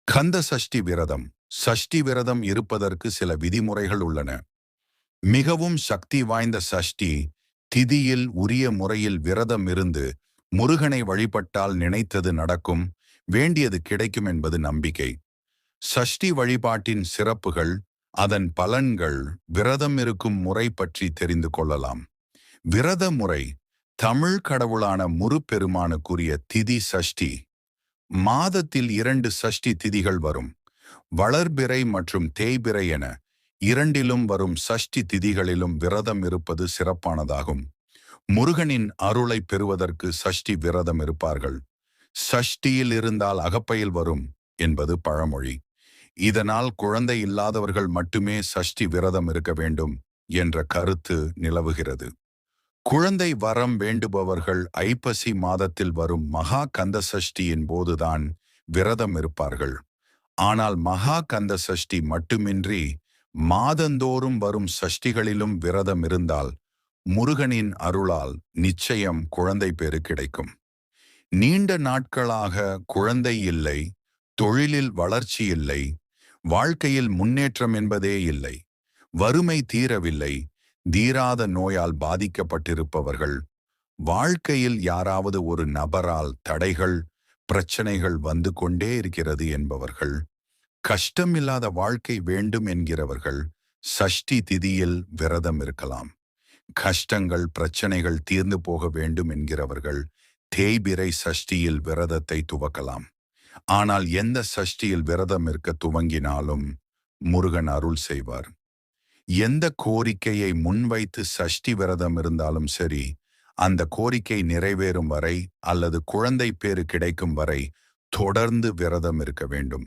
கந்த சஷ்டி விரதம். சஷ்டி விரதம் இருப்பதற்கு சில விதிமுறைகள் உள்ளன. மிகவும் சக்தி வாய்ந்த சஷ்டி திதியில் உரிய முறையில் விரதம் இருந்து முருகனை வழிபட்டால் நினைத்தது நடக்கும், வேண்டியது கிடைக்கும் என்பது நம்பிக்கை. சஷ்டி வழிபாட்டின் சிறப்புகள், அதன் பலன்கள், விரதம் இருக்கும் முறை பற்றி தெரிந்து கொள்ளலாம். விரத முறை. தமிழ் கடவுளான முருப்பெருமானுக்குரிய திதி சஷ்டி. மாதத்தில் 2 சஷ்டி திதிகள் வரும். வளர்பிறை மற்றும் தேய்பிறை என இரண்டிலும் வரும் சஷ்டி திதிகளிலும் விரதம் இருப்பது சிறப்பானதாகும். முருகனின் அருளை பெறுவதற்கு சஷ்டி விரதம் இருப்பார்கள். சஷ்டியில் இருந்தால் அகப்பையில் வரும் என்பது பழமொழி. இதனால் குழந்தை இல்லாதவர்கள் மட்டுமே சஷ்டி விரதம் இருக்க வேண்டும் என்ற கருத்து நிலவுகிறது. குழந்தை வரம் வேண்டுபவர்கள் ஐப்பசி மாதத்தில் வரும் மகா கந்த சஷ்டியின் போதுதான் விரதம் இருப்பார்கள். ஆனால் மகா கந்த சஷ்டி மட்டுமின்றி மாதந்தோறும் வரும் சஷ்டிகளிலும் விரதம் இருந்தால் முருகனின் அருளால் நிச்சயம் குழந்தை பேறு கிடைக்கும். நீண்ட நாட்களாக குழந்தை இல்லை, தொழிலில் வளர்ச்சி இல்லை, வாழ்க்கையில் முன்னேற்றம் என்பதே இல்லை, வறுமை தீரவில்லை, தீராத நோயால் பாதிக்கப்பட்டிருப்பவர்கள், வாழ்க்கையில் யாராவது ஒரு நபரால் தடைகள், பிரச்சனைகள் வந்து கொண்டே இருக்கிறது என்பவர்கள், கஷ்டமில்லாத வாழ்க்கை வேண்டும் என்கிறவர்கள் சஷ்டி திதியில் விரதம் இருக்கலாம். கஷ்டங்கள், பிரச்சனைகள் தீர்ந்து போக வேண்டும் என்கிறவர்கள் தேய்பிறை சஷ்டியில் விரதத்தை துவக்கலாம். ஆனால் எந்த சஷ்டியில் விரதம் இருக்க துவங்கினாலும் முருகன் அருள் செய்வார். எந்த கோரிக்கையை முன்வைத்து சஷ்டி விரதம் இருந்தாலும் சரி, அந்த கோரிக்கை நிறைவேறும் வரை அல்லது குழந்தை பேறு கிடைக்கும் வரை தொடர்ந்து விரதம் இருக்க வேண்டும்.